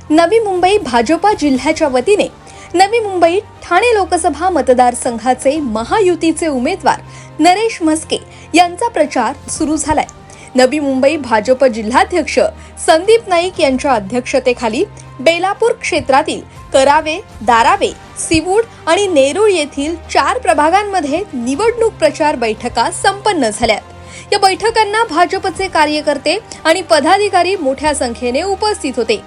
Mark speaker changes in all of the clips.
Speaker 1: नवी मुंबई भाजपा जिल्ह्याच्या वतीने नवी मुंबई ठाणे लोकसभा मतदारसंघाचे महायुतीचे उमेदवार नरेश म्हस्के यांचा प्रचार सुरू झालाय। नवी मुंबई भाजप जिल्हाध्यक्ष संदीप नाईक यांच्या अध्यक्षतेखाली बेलापूर क्षेत्रातील करावे, दारावे, सिवूड आणि नेरूळ येथील 4 प्रभागांमध्ये निवडणूक प्रचार बैठका संपन्न झाल्यात। या बैठकांना भाजपचे कार्यकर्ते आणि पदाधिकारी मोठ्या संख्येने उपस्थित होते।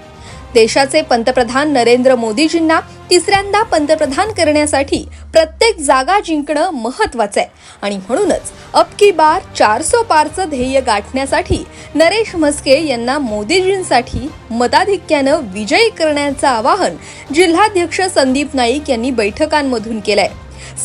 Speaker 1: देशाचे पंतप्रधान नरेंद्र मोदीजींना तिसऱ्यांदा पंतप्रधान करण्यासाठी प्रत्येक जागा जिंकणं महत्त्वाचं आहे आणि म्हणूनच अब की बार 400 पारचं ध्येय गाठण्यासाठी नरेश म्हस्के यांना मोदीजींसाठी मताधिक्यानं विजयी करण्याचं आवाहन जिल्हाध्यक्ष संदीप नाईक यांनी बैठकांमधून केलंय।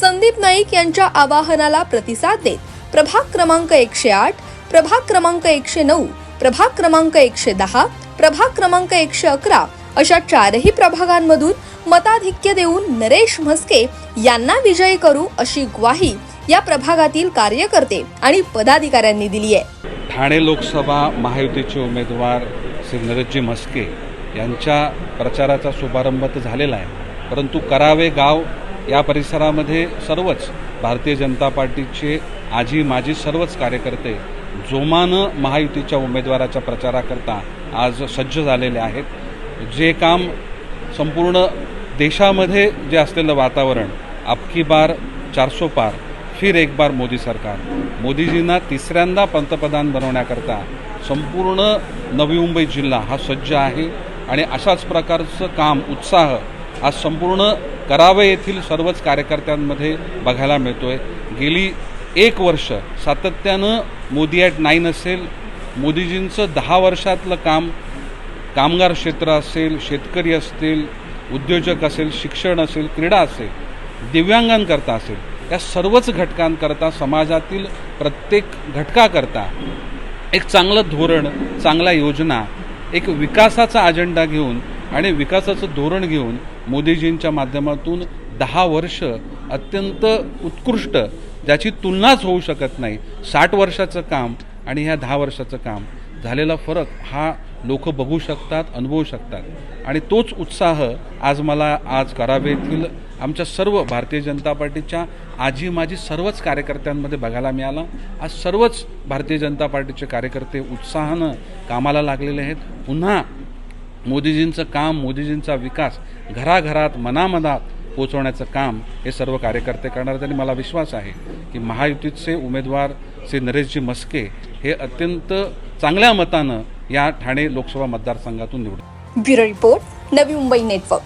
Speaker 1: संदीप नाईक यांच्या आवाहनाला प्रतिसाद देत प्रभाग क्रमांक 108, प्रभाग क्रमांक 109, प्रभाग क्रमांक 110, प्रभाग क्रमांक 111 अशा 4ही प्रभागांमधून मताधिक्य देऊन नरेश म्हस्के यांना विजयी करू अशी ग्वाही या प्रभागातील कार्यकर्ते आणि पदाधिकाऱ्यांनी दिली आहे।
Speaker 2: ठाणे लोकसभा महायुतीचे उमेदवार श्री नरेशजी म्हस्के यांच्या प्रचाराचा शुभारंभ तर झालेला आहे, परंतु करावे गाव या परिसरामध्ये सर्वच भारतीय जनता पार्टीचे आजी माजी सर्वच कार्यकर्ते जोमानं महायुतीच्या उमेदवाराच्या प्रचाराकरता आज सज्ज झालेले आहेत। जे काम संपूर्ण देशामध्ये जे असलेलं वातावरण अब की बार 400 पार फिर एक बार मोदी सरकार, मोदीजींना तिसऱ्यांदा पंतप्रधान बनवण्याकरता संपूर्ण नवी मुंबई जिल्हा हा सज्ज आहे आणि अशाच प्रकारचं काम उत्साह आज संपूर्ण करावे येथील सर्वच कार्यकर्त्यांमध्ये बघायला मिळतोय। गेली 1 वर्ष सातत्यानं मोदी ॲट 9 असेल, मोदीजींचं 10 वर्षातलं काम कामगार क्षेत्र असेल, शेतकरी असतील, उद्योजक असेल, शिक्षण असेल, क्रीडा असेल, दिव्यांगांकरता असेल, या सर्वच घटकांकरता समाजातील प्रत्येक घटकाकरता एक चांगलं धोरण, चांगल्या योजना, एक विकासाचा अजेंडा घेऊन आणि विकासाचं धोरण घेऊन मोदीजींच्या माध्यमातून 10 वर्ष अत्यंत उत्कृष्ट, ज्याची तुलनाच होऊ शकत नाही, 60 वर्षाचं काम आणि ह्या 10 वर्षाचं काम झालेला फरक हा लोक बघू शकतात, अनुभवू शकतात आणि तोच उत्साह आज करावे येथील आमच्या सर्व भारतीय जनता पार्टीच्या आजी माजी सर्वच कार्यकर्त्यांमध्ये बघायला मिळाला। आज सर्वच भारतीय जनता पार्टीचे कार्यकर्ते उत्साहानं कामाला लागलेले आहेत। पुन्हा मोदीजींचं काम, मोदीजींचा विकास घराघरात मनामनात पोहोचवण्याचं काम हे सर्व कार्यकर्ते करणार आहेत आणि मला विश्वास आहे की महायुतीचे उमेदवार श्री नरेशजी म्हस्के हे अत्यंत चांगल्या मतानं या ठाणे लोकसभा मतदारसंघातून निवडून।
Speaker 1: Bureau report, Navi Mumbai network.